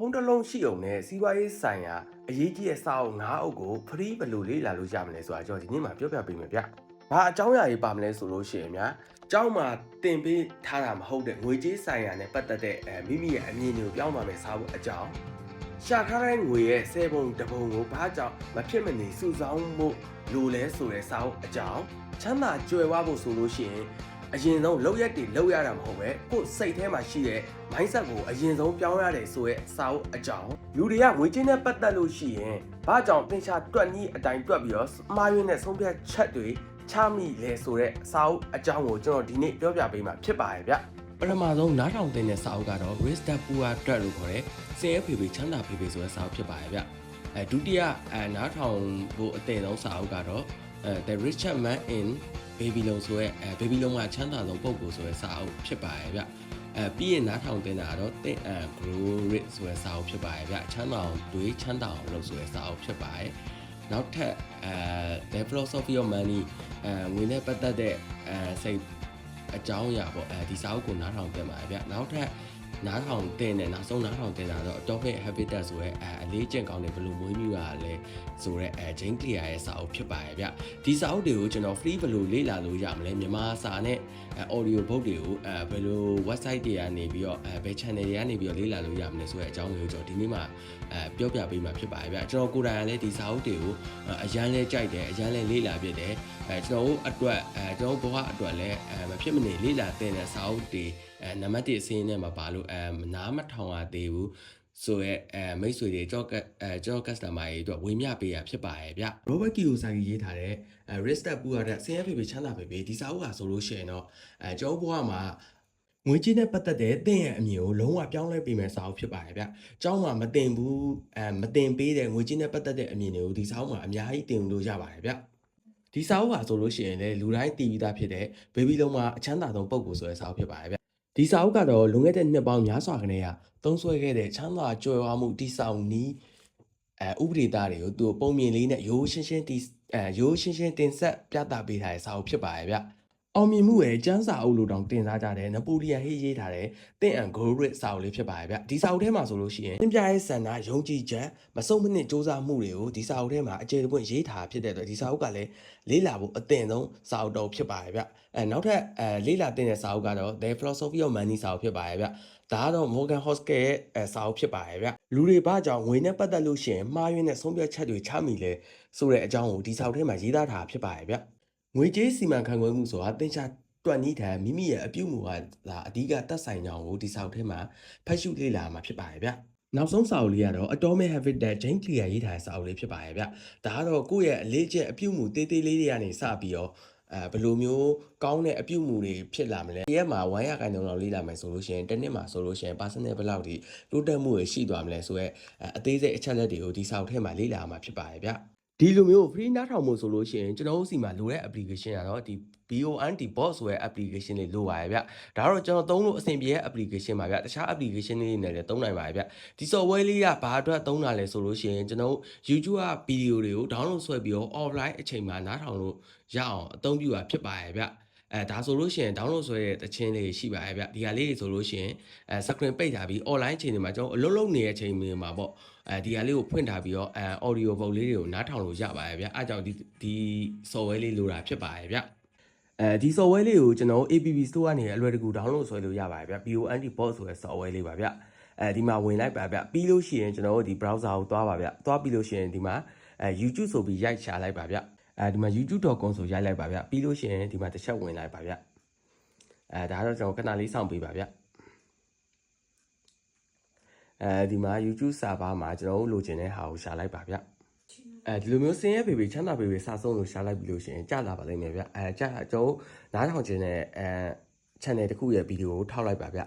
ဖုန်းတစ်လုံးရှိအောင်နဲ့စီးပွားရေးဆိုင်ရာအရေးကြီးတဲ့စာအုပ်9အုပ်ကို free ဘယ်လိုလေ့လာလို့ရမလဲဆိုတာကျွန်တော်ဒီနေ့မှာပြောပြပေးမယ်ဗျ။ဘာအကြောင်းအရာကြီးပါမလဲဆိုလို့ရှိရင်များကျောင်းမှာတင်ပေးထားတာမဟုတ်တဲ့ငွေကြေးဆိုင်ရာနဲ့ပတ်သက်တဲ့မိမိရဲ့အမြင်တွေကိုပြောင်းပါမယ်စာအုပ်အကြောင်းရှာထားတဲ့ငွေရဲ့10ပုံတပုံကိုဘာကြောင့်မဖြစ်မနေစုဆောင်းမှုလိုလဲဆိုတဲ့စာအုပ်အကြောင်းချမ်းသာကြွယ်ဝဖို့ဆိုလို့ရှိရင်အရင်ဆုံးလောက်ရက်တွေလောက်ရတာမဟုတ်ပဲကိုယ်စိတ်ထဲမှာရှိတဲ့ mindset ကိုအရင်ဆုံးပြောင်းရတယ်ဆိုရဲစာအုပ်အကြောင်းလူတွေကငွေကြေးနဲ့ပတ်သက်လို့ရှိရင်ဘာကြောင့်သင်္ချာတွက်နည်းအတိုင်းတွက်ပြီးတော့မှားယွင်းတဲ့ဆုံးဖြတ်ချက်တွေချမိလဲဆိုတဲ့စာအုပ်အကြောင်းကိုကျွန်တော်ဒီနေ့ပြောပြပေးမှာဖြစ်ပါတယ်ဗျပထမဆုံးနားထောင်တဲ့စာအုပ်ကတော့ Rich Dad Poor Dad လို့ခေါ်တဲ့စင်ရဲဖေဖေချမ်းသာဖေဖေဆိုတဲ့စာအုပ်ဖြစ်ပါတယ်ဗျဒုတိယနားထောင်ဖို့အသင့်ဆုံးစာအုပ်ကတော့The Richest Man in Babylon ဆိုတဲ့ Babylon မှာချမ်းသာဆုံးပုဂ္ဂိုလ်ဆိုတဲ့စာအုပ်ဖြစ်ပါတယ်ဗျပြီးရင်နားထောင်တင်တာကတော့ Think and Grow Rich ဆိုတဲ့စာအုပ်ဖြစ်ပါတယ်ဗျချမ်းသာအောင်တွေးချမ်းသာအောင်လုပ်ဆိုတဲ့စာအုပ်ဖြစ်ပါတယ်နောက်ထပ်The Philosophy of Money ငွေနဲ့ပတ်သက်တဲ့စိတ်အကြောင်းအရာပေါ့ဒီစာအုပ်ကိုနားထောင်တင်ပါတယ်ဗျနောက်ထပ်နားထောင်တင်တယ်နောက်ဆုံးနားထောင်တင်တာတော့ Atomic Habits ဆိုရဲအလေးကျင့်ကောင်းတဲ့ဘယ်လိုမွေးမြူရလဲဆိုရဲJane Clear ရဲ့စာအုပ်ဖြစ်ပါတယ်ဗျဒီစာအုပ်တွေကိုကျွန်တော် free ဘယ်လိုလေ့လာလို့ရမလဲမြန်မာစာနဲ့ audio book တွေကိုဘယ်လို website တွေကနေပြီးတော့ဘယ် channel တွေကနေပြီးတော့လေ့လာလို့ရမလဲဆိုတဲ့အကြောင်းတွေကိုကျွန်တော်ဒီနေ့မှာပြောပြပေးမှာဖြစ်ပါတယ်ဗျကျွန်တော်ကိုယ်တိုင်ကလည်းဒီစာအုပ်တွေကိုအရန်လဲကြိုက်တယ်အရန်လဲလေ့လာဖြစ်တယ်ကျွန်တော်တို့အတွက်ကျွန်တော်ဘဝအတွက်လည်းမဖြစ်မနေလေ့လာသင်တဲ့စာအုပ်တွေနံပါတ်1အစင်းနဲ့မှာပါလို့နားမထောင်ရသေးဘူးဆိုရဲမိတ်ဆွေတွေကျွန်တော် customer တွေအတွက်ဝေမျှပေးရဖြစ်ပါရဲ့ဗျ Robert Kiyosaki ရေးထားတဲ့ Rich Dad Poor Dad ဆင်းရဲဖေဖေချမ်းသာဖေဖေဒီစာအုပ်ဟာဆိုလို့ရှိရင်တော့ကျွန်တော်ဘဝမှာငွေကြေးနဲ့ပတ်သက်တဲ့သင်ရဲ့အမြင်ကိုလုံးဝပြောင်းလဲပေးမယ်စာအုပ်ဖြစ်ပါရဲ့ဗျ။ကျောင်းမှာမတင်ဘူးမတင်ပေးတဲ့ငွေကြေးနဲ့ပတ်သက်တဲ့အမြင်တွေကိုဒီစာအုပ်မှာအများကြီးတင်လို့ရပါတယ်ဗျ။ဒီစာအုပ်ဟာဆိုလို့ရှိရင်လည်းလူတိုင်းသိပြီးသားဖြစ်တဲ့ဘေဘီလုံးမှာအချမ်းသာဆုံးပုံကိုဆိုတဲ့စာအုပ်ဖြစ်ပါရဲ့ဗျ။ဒီစာအုပ်ကတော့လွန်ခဲ့တဲ့နှစ်ပေါင်းများစွာခန့်ကသုံးစွဲခဲ့တဲ့ချမ်းသာကြွယ်ဝမှုတိဆောက်နည်းဥပဒေသားတွေကိုသူပုံမြင်လေးနဲ့ရိုးရှင်းရှင်းတင်ဆက်ပြသပေးထားတဲ့စာအုပ်ဖြစ်ပါရဲ့ဗျအောင်မြင်မှုရဲ့ကျမ်းစာအုပ်လိုတောင်တင်စားကြတဲ့နပိုလီယန်ဟေးရေးထားတဲ့ Think and Grow Rich စာအုပ်လေးဖြစ်ပါရဲ့ဗျဒီစာအုပ်ထဲမှာဆိုလို့ရှိရင်သင်ပြရဲ့စံနာယုံကြည်ချက်မဆုံးမနစ်စူးစမ်းမှုတွေကိုဒီစာအုပ်ထဲမှာအကျယ်တပွင့်ရေးထားဖြစ်တဲ့အတွက်ဒီစာအုပ်ကလည်းလေးလာဖို့အသင့်ဆုံးစာအုပ်တော်ဖြစ်ပါရဲ့ဗျနောက်ထပ်လေးလာတင်တဲ့စာအုပ်ကတော့ The Philosophy of Money စာအုပ်ဖြစ်ပါရဲ့ဗျဒါကတော့ Morgan Housel ရဲ့စာအုပ်ဖြစ်ပါရဲ့ဗျလူတွေဘာကြောင့်ငွေနဲ့ပတ်သက်လို့ရှိရင်မှားယွင်းတဲ့ဆုံးဖြတ်ချက်တွေချမိလဲဆိုတဲ့အကြောင်းကိုဒီစာအုပ်ထဲမှာရေးသားထားဖြစ်ပါရဲ့ဗျငွေကြေးစီမံခန့်ခွဲမှုဆိုတာသင်္ချာတွက်နည်းထံမိမိရဲ့အပြုအမူကဒါအဓိကသက်ဆိုင်ကြောင်းကိုဒီစာအုပ်ထဲမှာဖတ်ရှုလေ့လာမှာဖြစ်ပါရဲ့ဗျနောက်ဆုံးစာအုပ်လေးကတော့ Atomic Habits တဲ့ Jane Clear ရေးထားတဲ့စာအုပ်လေးဖြစ်ပါရဲ့ဗျဒါကတော့ကိုယ့်ရဲ့အလေးကျင့်အပြုအမူတေးသေးလေးတွေကနေစပြီးတော့ဘယ်လိုမျိုးကောင်းတဲ့အပြုအမူတွေဖြစ်လာမလဲရက်မှာ100ခိုင်နှုန်းလောက်လေ့လာမယ်ဆိုလို့ရှိရင်တစ်နှစ်မှာဆိုလို့ရှိရင် percentage ဘယ်လောက်ထိတိုးတက်မှုတွေရှိသွားမလဲဆိုတော့အသေးစိတ်အချက်လက်တွေကိုဒီစာအုပ်ထဲမှာလေ့လာမှာဖြစ်ပါတယ်ဗျဒီလိုမျိုး free နားထောင်မှုဆိုလို့ရှိရင်ကျွန်တော်တို့စီမှာလိုတဲ့ application ကတော့ဒီ BONT bot ဆိုတဲ့ application လေးလိုပါရဲ့ဗျဒါတော့ကျွန်တော်သုံးလို့အဆင်ပြေတဲ့ application ပါဗျတခြား application လေးတွေနဲ့လည်းသုံးနိုင်ပါရဲ့ဗျဒီ software လေးကဘာအတွက်သုံးတာလဲဆိုလို့ရှိရင်ကျွန်တော် YouTube က video တွေကို download ဆွဲပြီးတော့ offline အချိန်မှာနားထောင်လို့ရအောင်အသုံးပြုတာဖြစ်ပါရဲ့ဗျဒါဆိုလို့ရှိရင် download ဆွဲတဲ့တခြင်းလေးရှိပါရဲ့ဗျဒီဟာလေးတွေဆိုလို့ရှိရင်screen ပိတ်ထားပြီး online အချိန်တွေမှာကျွန်တော်အလုပ်လုပ်နေတဲ့အချိန်တွေမှာပေါ့ဒီဟာလေးကိုဖွင့်ထားပြီးတော့audio book လေးတွေကိုနားထောင်လို့ရပါရဲ့ဗျအဲကြောင့်ဒီ software လေးလိုတာဖြစ်ပါရဲ့ဗျဒီ software လေးကိုကျွန်တော် App Store ကနေအလွယ်တကူ download ဆွဲလို့ရပါရဲ့ဗျ BONT bot ဆိုတဲ့ software လေးပါဗျဒီမှာဝင်လိုက်ပါဗျပြီးလို့ရှိရင်ကျွန်တော်တို့ဒီ browser ကိုသွားပါဗျသွားပြီးလို့ရှိရင်ဒီမှာYouTube ဆိုပြီးရိုက်ရှာလိုက်ပါဗျဒီမှာ youtube.com ဆိုရိုက်လိုက်ပါဗျပြီးလို့ရှိရင်ဒီမှာတစ်ချက်ဝင်လိုက်ပါဗျဒါတော့ကျွန်တော်ခဏလေးစောင့်ပေးပါဗျဒီမှာ YouTube server မှာကျွန်တော်တို့လိုချင်တဲ့ဟာကိုရှာလိုက်ပါဗျဒီလိုမျိုးစင်ရဲပေပေချမ်းသာပေပေစာဆုံးလို့ရှာလိုက်ပြီးလို့ရှိရင်ကြာလာပါလိမ့်မယ်ဗျကြာကျွန်တော်နားထောင်ခြင်းနဲ့channel တစ်ခုရဲ့ဗီဒီယိုကိုထောက်လိုက်ပါဗျ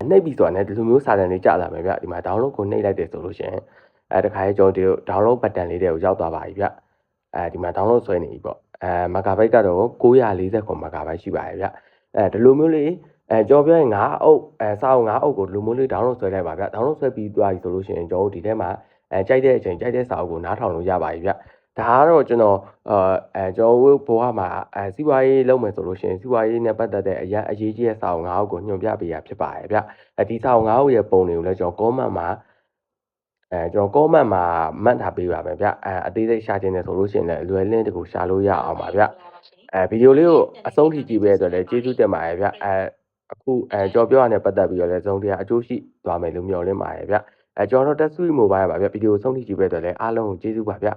နှိပ်ပြီးဆိုတော့ဒီလိုမျိုးစာတန်လေးကြာလာမယ်ဗျဒီမှာ download ကိုနှိပ်လိုက်တယ်ဆိုလို့ရှိရင်တခါလေးကျွန်တော်ဒီ download button လေးတွေကိုရောက်သွားပါပြီဗျဒီမှာ download ဆွဲနေပြီပေါ့megabyte ကတော့949 megabyte ရှိပါရဲ့ဗျဒီလိုမျိုးလေးကျွန်တော်ပြောရင်9အုပ်စာအုပ်9အုပ်ကိုဒီလိုမျိုးလေး download ဆွဲလိုက်ပါဗျ download ဆွဲပြီးသွားပြီဆိုလို့ရှိရင်ကျွန်တော်တို့ဒီထဲမှာကြိုက်တဲ့အချိန်ကြိုက်တဲ့စာအုပ်ကိုနားထောင်လို့ရပါပြီဗျဒါကတော့ကျွန်တော်ကျွန်တော်ဘဝမှာစီးပွားရေးလုပ်မယ်ဆိုလို့ရှိရင်စီးပွားရေးနဲ့ပတ်သက်တဲ့အရေးကြီးတဲ့စာအုပ်9အုပ်ကိုညွှန်ပြပေးရဖြစ်ပါရဲ့ဗျဒီစာအုပ်9အုပ်ရဲ့ပုံတွေကိုလည်းကျွန်တော် comment မှာ ကျွန်တော် comment မှာမှတ်ထားပေးပါမယ်ဗျအသေးစိတ်ရှာခြင်းနဲ့ဆိုလို့ရှိရင်လည်းအလွယ်လင်းတကူရှာလို့ရအောင်ပါဗျဗီဒီယိုလေးကိုအဆုံးထိကြည့်ပေးတဲ့အတွက်လည်းကျေးဇူးတင်ပါတယ်ဗျအခုကျွန်တော်ပြောရတဲ့ပတ်သက်ပြီးတော့လည်းသုံးတရားအကျိုးရှိသွားမယ်လို့မျှော်လင့်ပါတယ်ဗျကျွန်တော်တို့ Test Suite Mobile ပါဗျဗီဒီယိုဆုံးထိကြည့်ပေးတဲ့အတွက်လည်းအားလုံးကိုကျေးဇူးပါဗျ